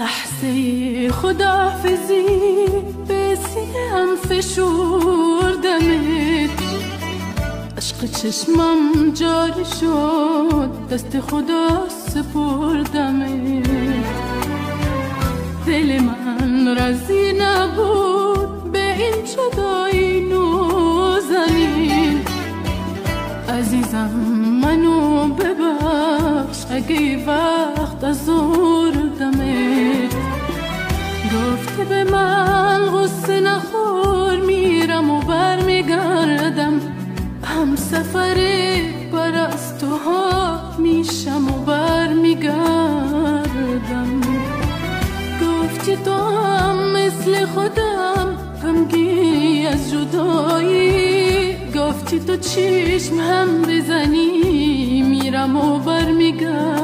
لحظه خداحافظی به سینه‌ام فشردمت، عشق چشمم جاری شد، دست خدا سپردمت. دل من راضی نبود به این جدایی نازنین. عزیزم منو ببخش اگه وقت ازردمت. گفتی به من غصه نخور، میرم و برمیگردم، هم سفر پرستوها میشم و برمیگردم. گفتی تو هم مثل خودم غمگینی از جدایی، گفتی تو چشم هم بزنی میرم و برمیگردم.